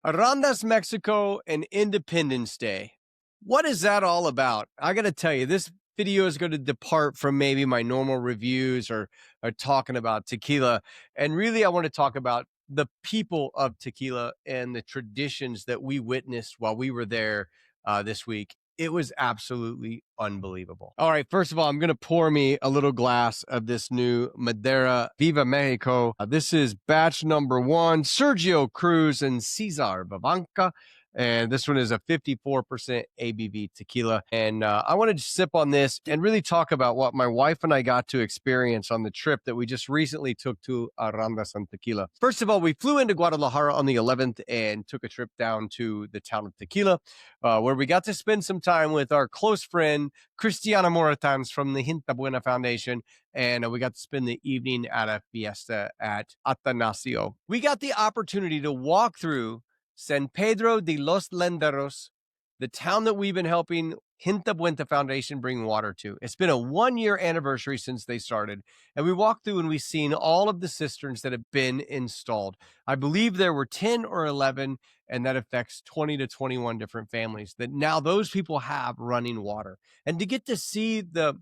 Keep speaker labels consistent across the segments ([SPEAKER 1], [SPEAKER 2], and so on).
[SPEAKER 1] Arandas Mexico and Independence Day. What is that all about? I got to tell you, this video is going to depart from maybe my normal reviews or talking about tequila. And really, I want to talk about the people of tequila and the traditions that we witnessed while we were there this week. It was absolutely unbelievable. All right, first of all, I'm going to pour me a little glass of this new Madera Viva Mexico. This is batch number 1, Sergio Cruz and Cesar Babanca. And this one is a 54% ABV tequila. And I wanted to sip on this and really talk about what my wife and I got to experience on the trip that we just recently took to Arandas and Tequila. First of all, we flew into Guadalajara on the 11th and took a trip down to the town of Tequila, where we got to spend some time with our close friend, Cristiana Moratans from the Gente Buena Foundation. And we got to spend the evening at a fiesta at Atanasio. We got the opportunity to walk through San Pedro de los Lenderos, the town that we've been helping Gente Buena Foundation bring water to. It's been a 1-year anniversary since they started, and we walked through and we've seen all of the cisterns that have been installed. I believe there were 10 or 11, and that affects 20 to 21 different families that now those people have running water. And to get to see the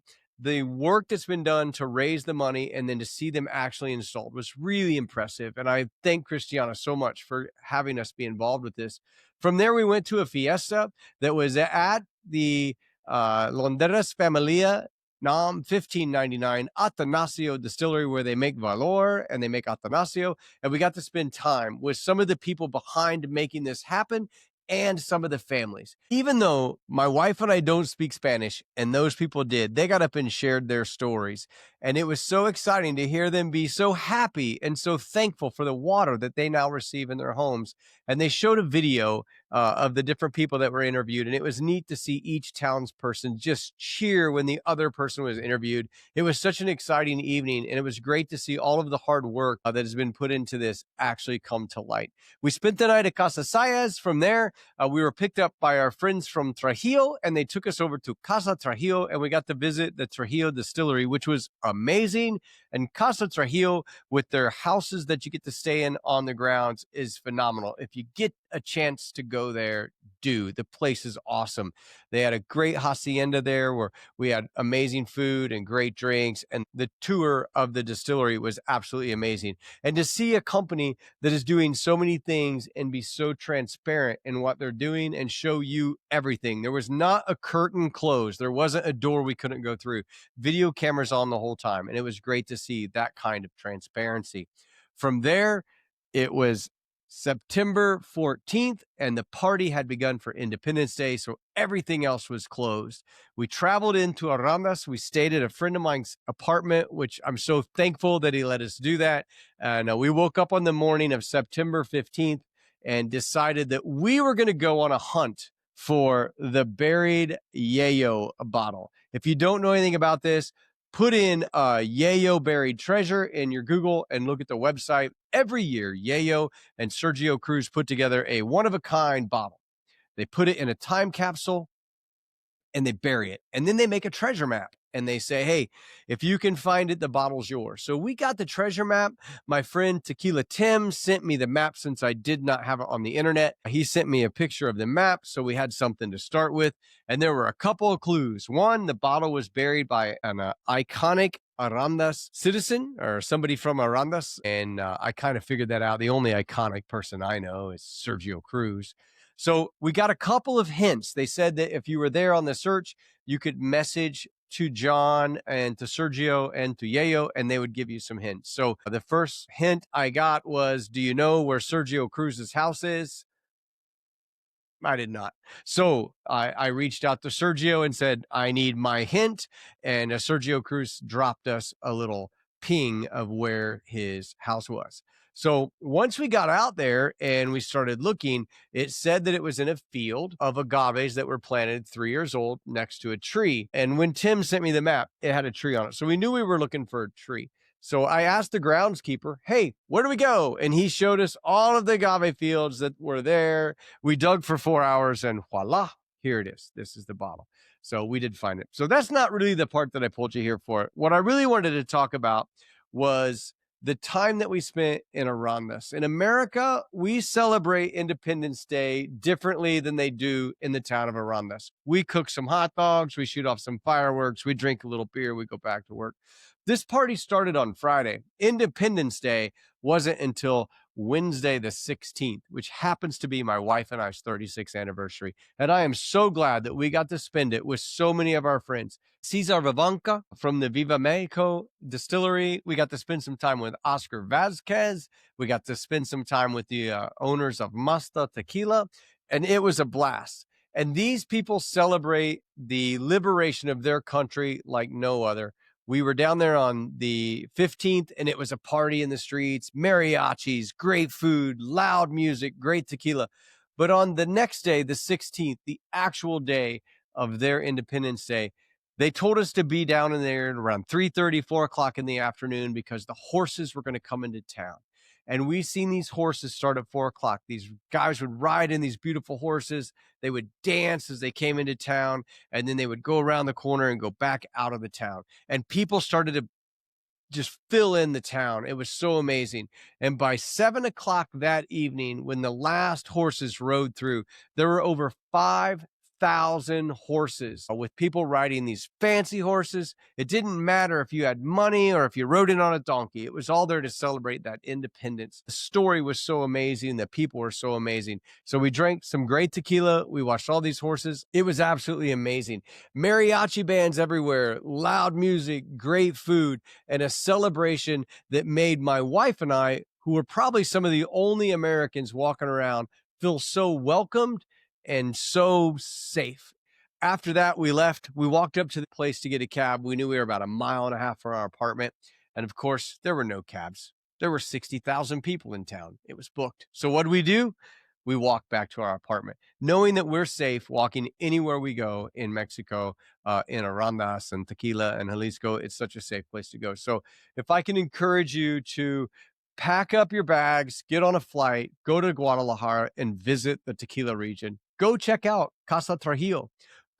[SPEAKER 1] work that's been done to raise the money and then to see them actually installed was really impressive. And I thank Christiana so much for having us be involved with this. From there, we went to a fiesta that was at the Londeras Familia Nam 1599 Atanasio Distillery, where they make Valor and they make Atanasio. And we got to spend time with some of the people behind making this happen and some of the families. Even though my wife and I don't speak Spanish, and those people did, they got up and shared their stories. And it was so exciting to hear them be so happy and so thankful for the water that they now receive in their homes. And they showed a video of the different people that were interviewed. And it was neat to see each townsperson just cheer when the other person was interviewed. It was such an exciting evening. And it was great to see all of the hard work that has been put into this actually come to light. We spent the night at Casa Sayas. From there, we were picked up by our friends from Trujillo, and they took us over to Casa Trujillo, and we got to visit the Trujillo distillery, which was amazing. And Casa Trujillo, with their houses that you get to stay in on the grounds, is phenomenal. If you get a chance to go there, do. The place is awesome. They had a great hacienda there where we had amazing food and great drinks, and the tour of the distillery was absolutely amazing. And to see a company that is doing so many things and be so transparent in what they're doing and show you everything. There was not a curtain closed. There wasn't a door we couldn't go through. Video cameras on the whole time. And it was great to see that kind of transparency. From there, it was September 14th, and the party had begun for Independence Day, so everything else was closed. We traveled into Arandas. We stayed at a friend of mine's apartment, which I'm so thankful that he let us do that. And we woke up on the morning of September 15th and decided that we were going to go on a hunt for the buried Yeyo bottle. If you don't know anything about this, put in Yeyo Buried Treasure in your Google and look at the website. Every year, Yeyo and Sergio Cruz put together a one-of-a-kind bottle. They put it in a time capsule and they bury it. And then they make a treasure map. And they say, hey, if you can find it, the bottle's yours. So we got the treasure map. My friend Tequila Tim sent me the map since I did not have it on the internet. He sent me a picture of the map, so we had something to start with. And there were a couple of clues. One, the bottle was buried by an iconic Arandas citizen or somebody from Arandas. And I kind of figured that out. The only iconic person I know is Sergio Cruz. So we got a couple of hints. They said that if you were there on the search, you could message to John and to Sergio and to Yeyo, and they would give you some hints. So the first hint I got was, do you know where Sergio Cruz's house is? I did not. So I reached out to Sergio and said, I need my hint. And Sergio Cruz dropped us a little ping of where his house was. So once we got out there and we started looking, it said that it was in a field of agaves that were planted 3 years old next to a tree. And when Tim sent me the map, it had a tree on it. So we knew we were looking for a tree. So I asked the groundskeeper, hey, where do we go? And he showed us all of the agave fields that were there. We dug for 4 hours and voila, here it is. This is the bottle. So we did find it. So that's not really the part that I pulled you here for. What I really wanted to talk about was the time that we spent in Arandas. In America, we celebrate Independence Day differently than they do in the town of Arandas. We cook some hot dogs, we shoot off some fireworks, we drink a little beer, we go back to work. This party started on Friday. Independence Day wasn't until Wednesday, the 16th, which happens to be my wife and I's 36th anniversary. And I am so glad that we got to spend it with so many of our friends. Cesar Vivanca from the Viva Mexico distillery. We got to spend some time with Oscar Vasquez. We got to spend some time with the owners of Masta Tequila, and it was a blast. And these people celebrate the liberation of their country like no other. We were down there on the 15th, and it was a party in the streets, mariachis, great food, loud music, great tequila. But on the next day, the 16th, the actual day of their Independence Day, they told us to be down in there around 3:30, 4 o'clock in the afternoon because the horses were going to come into town. And we seen these horses start at 4 o'clock. These guys would ride in these beautiful horses. They would dance as they came into town, and then they would go around the corner and go back out of the town. And people started to just fill in the town. It was so amazing. And by 7 o'clock that evening, when the last horses rode through, there were over 5,000 horses with people riding these fancy horses. It didn't matter if you had money or if you rode in on a donkey. It was all there to celebrate that independence. The story was so amazing. The people were so amazing. So we drank some great tequila. We watched all these horses. It was absolutely amazing. Mariachi bands everywhere, loud music, great food, and a celebration that made my wife and I, who were probably some of the only Americans walking around, feel so welcomed and so safe. After that, we left. We walked up to the place to get a cab. We knew we were about a mile and a half from our apartment. And of course, there were no cabs. There were 60,000 people in town. It was booked. So what do? We walked back to our apartment, knowing that we're safe walking anywhere we go in Mexico, in Arandas and Tequila and Jalisco. It's such a safe place to go. So if I can encourage you to pack up your bags, get on a flight, go to Guadalajara and visit the tequila region. Go check out Casa Trujillo.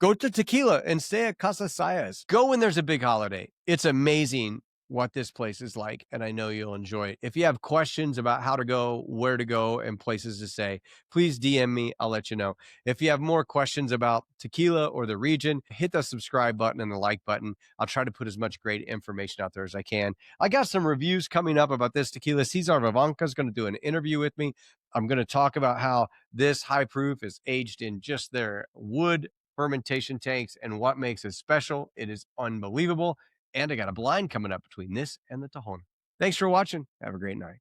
[SPEAKER 1] Go to Tequila and stay at Casa Sayas. Go when there's a big holiday. It's amazing what this place is like, and I know you'll enjoy it. If you have questions about how to go, where to go, and places to stay, please DM me. I'll let you know. If you have more questions about tequila or the region, hit the subscribe button and the like button. I'll try to put as much great information out there as I can. I got some reviews coming up about this tequila. Cesar Vivanca is going to do an interview with me. I'm going to talk about how this high proof is aged in just their wood fermentation tanks and what makes it special. It is unbelievable. And I got a blind coming up between this and the Tajon. Thanks for watching. Have a great night.